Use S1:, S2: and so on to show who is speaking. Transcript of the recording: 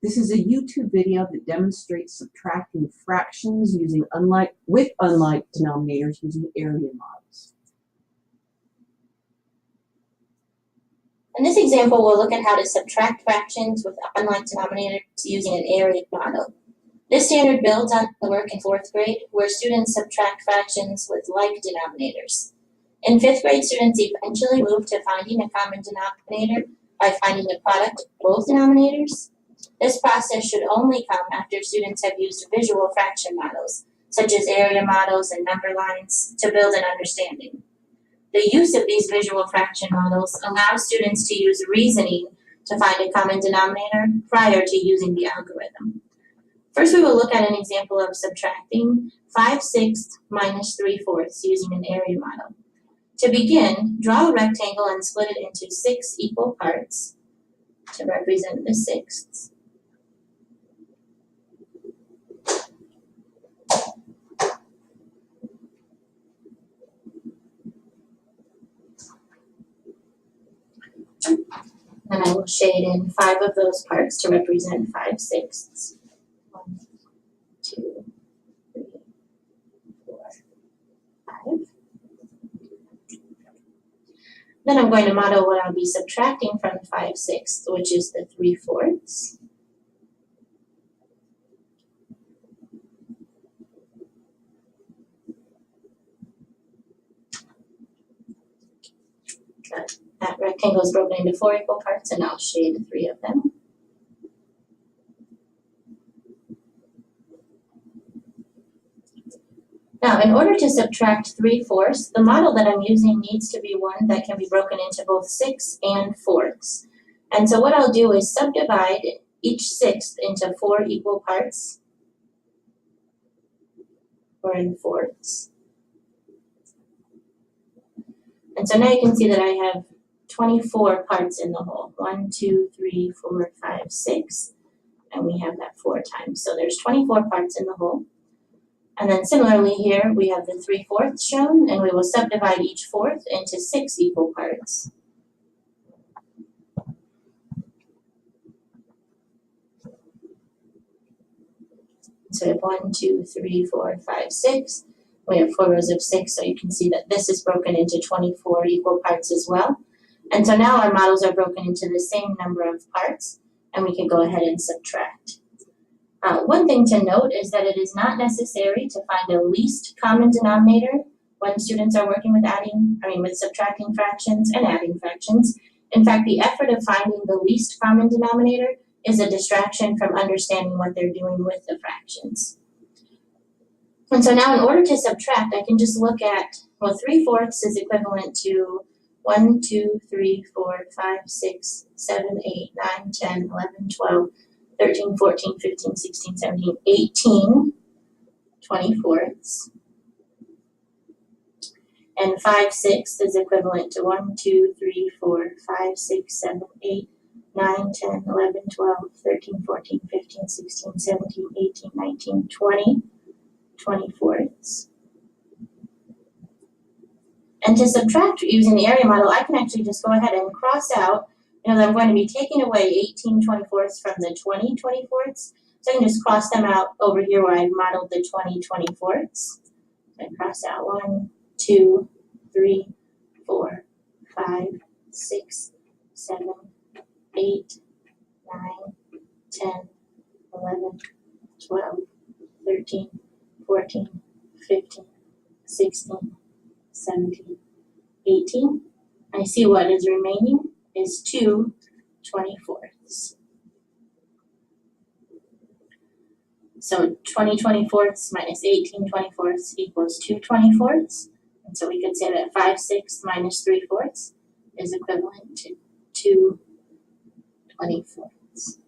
S1: This is a YouTube video that demonstrates subtracting fractions using unlike denominators using area models.
S2: In this example, we'll look at how to subtract fractions with unlike denominators using an area model. This standard builds on the work in 4th grade, where students subtract fractions with like denominators. In 5th grade, students eventually move to finding a common denominator by finding the product of both denominators. This process should only come after students have used visual fraction models, such as area models and number lines, to build an understanding. The use of these visual fraction models allows students to use reasoning to find a common denominator prior to using the algorithm. First, we will look at an example of subtracting 5/6 minus 3/4 using an area model. To begin, draw a rectangle and split it into 6 equal parts to represent the sixths. And I will shade in 5 of those parts to represent 5/6. 1, 2, 3, 4, 5. Then I'm going to model what I'll be subtracting from 5/6, which is the 3/4. That rectangle is broken into 4 equal parts, and I'll shade 3 of them. Now, in order to subtract 3/4, the model that I'm using needs to be one that can be broken into both 6 and 4ths. And so what I'll do is subdivide each 6th into 4 equal parts, or in 4ths. And so now you can see that I have 24 parts in the whole. 1, 2, 3, 4, 5, 6. And we have that 4 times. So there's 24 parts in the whole. And then similarly here, we have the 3/4 shown, and we will subdivide each 4th into 6 equal parts. So we have 1, 2, 3, 4, 5, 6. We have 4 rows of 6, so you can see that this is broken into 24 equal parts as well. And so now our models are broken into the same number of parts, and we can go ahead and subtract. One thing to note is that it is not necessary to find a least common denominator when students are working with subtracting fractions and adding fractions. In fact, the effort of finding the least common denominator is a distraction from understanding what they're doing with the fractions. And so now in order to subtract, I can just look at, 3/4 is equivalent to 1, 2, 3, 4, 5, 6, 7, 8, 9, 10, 11, 12, 13, 14, 15, 16, 17, 18 24ths. And 5/6 is equivalent to 1, 2, 3, 4, 5, 6, 7, 8, 9, 10, 11, 12, 13, 14, 15, 16, 17, 18, 19, 20 24ths. And to subtract using the area model, I can actually just go ahead and cross out, that I'm going to be taking away 18 24ths from the 20 24ths. So I can just cross them out over here where I've modeled the 20 24ths. So I cross out 1, 2, 3, 4, 5, 6, 7, 8, 9, 10, 11, 12, 13, 14, 15, 16, 17, 18. I see what is remaining is 2 24ths. So 20 24ths minus 18 24ths equals 2 24ths. And so we could say that 5/6 minus 3/4 is equivalent to 2 24ths.